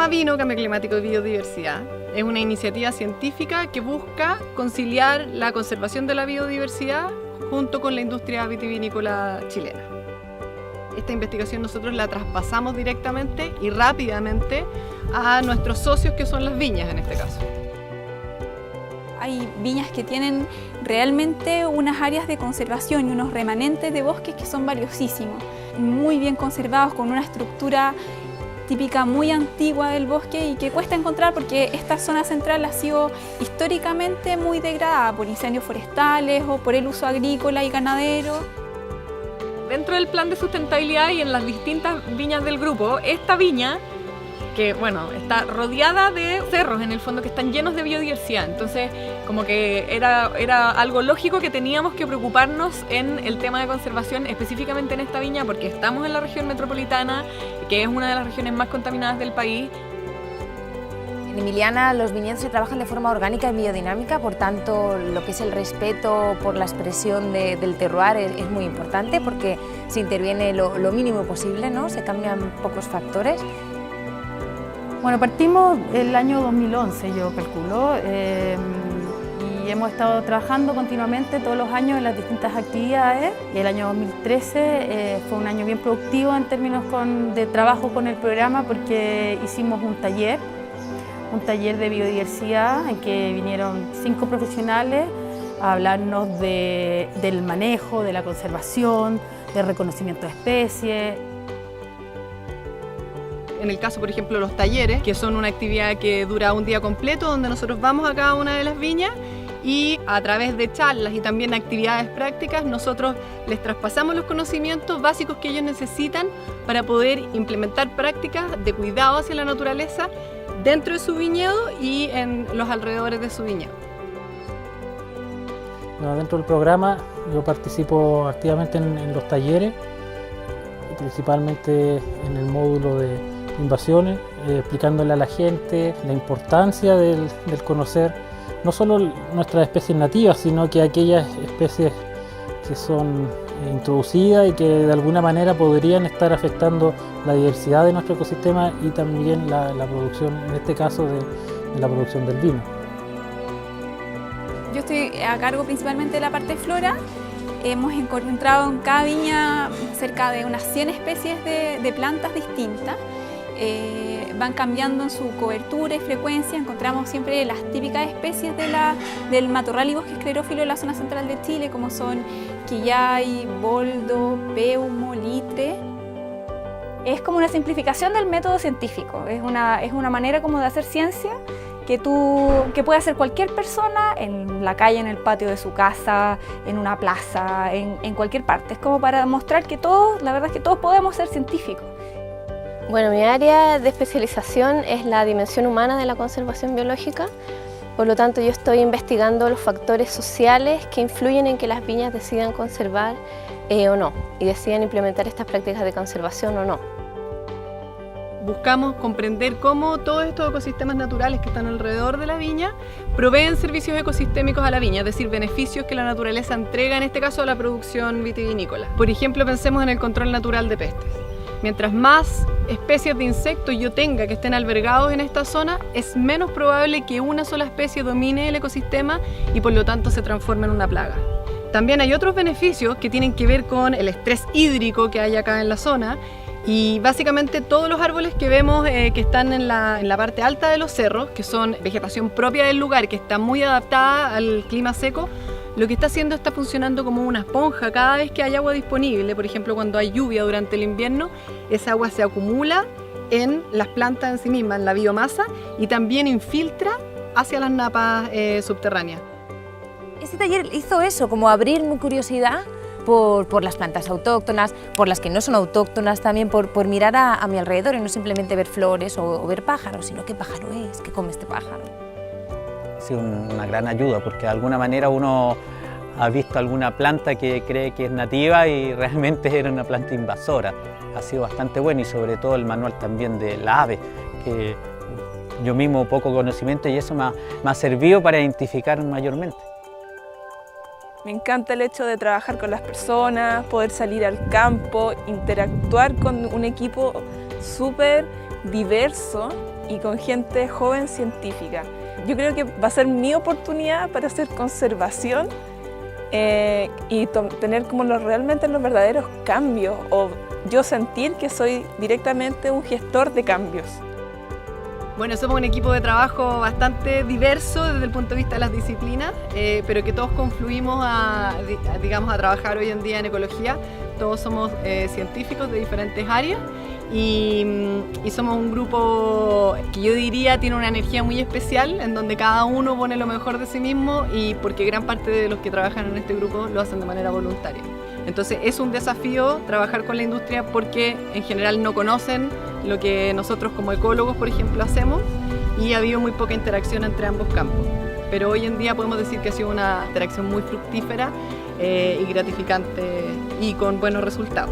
programa Vino, Cambio Climático y Biodiversidad es una iniciativa científica que busca conciliar la conservación de la biodiversidad junto con la industria vitivinícola chilena. Esta investigación nosotros la traspasamos directamente y rápidamente a nuestros socios, que son las viñas en este caso. Hay viñas que tienen realmente unas áreas de conservación y unos remanentes de bosques que son valiosísimos, muy bien conservados, con una estructura típica muy antigua del bosque y que cuesta encontrar porque esta zona central ha sido históricamente muy degradada por incendios forestales o por el uso agrícola y ganadero. Dentro del plan de sustentabilidad y en las distintas viñas del grupo, esta viña, que bueno, está rodeada de cerros en el fondo que están llenos de biodiversidad, entonces como que era algo lógico que teníamos que preocuparnos en el tema de conservación, específicamente en esta viña, porque estamos en la región metropolitana, que es una de las regiones más contaminadas del país. En Emiliana los viñedos se trabajan de forma orgánica y biodinámica, por tanto lo que es el respeto por la expresión del terroir es muy importante porque se interviene lo mínimo posible, ¿no? Se cambian pocos factores. Bueno, partimos el año 2011, yo calculo, y hemos estado trabajando continuamente todos los años en las distintas actividades. Y el año 2013 fue un año bien productivo en términos de trabajo con el programa porque hicimos un taller de biodiversidad en que vinieron 5 profesionales a hablarnos del manejo, de la conservación, del reconocimiento de especies. En el caso, por ejemplo, los talleres, que son una actividad que dura un día completo, donde nosotros vamos a cada una de las viñas y a través de charlas y también actividades prácticas, nosotros les traspasamos los conocimientos básicos que ellos necesitan para poder implementar prácticas de cuidado hacia la naturaleza dentro de su viñedo y en los alrededores de su viñedo. Bueno, dentro del programa yo participo activamente en los talleres, principalmente en el módulo de invasiones, explicándole a la gente la importancia del conocer no solo nuestras especies nativas, sino que aquellas especies que son introducidas y que de alguna manera podrían estar afectando la diversidad de nuestro ecosistema y también la producción, en este caso, de la producción del vino. Yo estoy a cargo principalmente de la parte de flora. Hemos encontrado en cada viña cerca de unas 100 especies de plantas distintas. Van cambiando en su cobertura y frecuencia. Encontramos siempre las típicas especies del matorral y bosque esclerófilo de la zona central de Chile, como son quillay, boldo, peumo, litre. Es como una simplificación del método científico, es una manera como de hacer ciencia que puede hacer cualquier persona en la calle, en el patio de su casa, en una plaza, en cualquier parte. Es como para mostrar que todos, la verdad es que todos podemos ser científicos. Bueno, mi área de especialización es la dimensión humana de la conservación biológica. Por lo tanto, yo estoy investigando los factores sociales que influyen en que las viñas decidan conservar o no, y decidan implementar estas prácticas de conservación o no. Buscamos comprender cómo todos estos ecosistemas naturales que están alrededor de la viña proveen servicios ecosistémicos a la viña, es decir, beneficios que la naturaleza entrega, en este caso a la producción vitivinícola. Por ejemplo, pensemos en el control natural de pestes. Mientras más especies de insectos yo tenga que estén albergados en esta zona, es menos probable que una sola especie domine el ecosistema y por lo tanto se transforme en una plaga. También hay otros beneficios que tienen que ver con el estrés hídrico que hay acá en la zona y básicamente todos los árboles que vemos que están en la parte alta de los cerros, que son vegetación propia del lugar, que está muy adaptada al clima seco, lo que está funcionando como una esponja. Cada vez que hay agua disponible, por ejemplo cuando hay lluvia durante el invierno, esa agua se acumula en las plantas en sí mismas, en la biomasa, y también infiltra hacia las napas subterráneas. Este taller hizo eso, como abrir mi curiosidad por las plantas autóctonas, por las que no son autóctonas, también por mirar a mi alrededor y no simplemente ver flores o ver pájaros, sino qué pájaro es, qué come este pájaro. Ha sido una gran ayuda porque de alguna manera uno ha visto alguna planta que cree que es nativa y realmente era una planta invasora. Ha sido bastante bueno y sobre todo el manual también de la ave, que yo mismo poco conocimiento y eso me ha servido para identificar mayormente. Me encanta el hecho de trabajar con las personas, poder salir al campo, interactuar con un equipo súper diverso y con gente joven científica. Yo creo que va a ser mi oportunidad para hacer conservación y tener como realmente los verdaderos cambios, o yo sentir que soy directamente un gestor de cambios. Bueno, somos un equipo de trabajo bastante diverso desde el punto de vista de las disciplinas, pero que todos confluimos a trabajar hoy en día en ecología. Todos somos científicos de diferentes áreas y somos un grupo que yo diría tiene una energía muy especial, en donde cada uno pone lo mejor de sí mismo, y porque gran parte de los que trabajan en este grupo lo hacen de manera voluntaria. Entonces es un desafío trabajar con la industria porque en general no conocen lo que nosotros como ecólogos, por ejemplo, hacemos, y ha habido muy poca interacción entre ambos campos. Pero hoy en día podemos decir que ha sido una interacción muy fructífera y gratificante y con buenos resultados.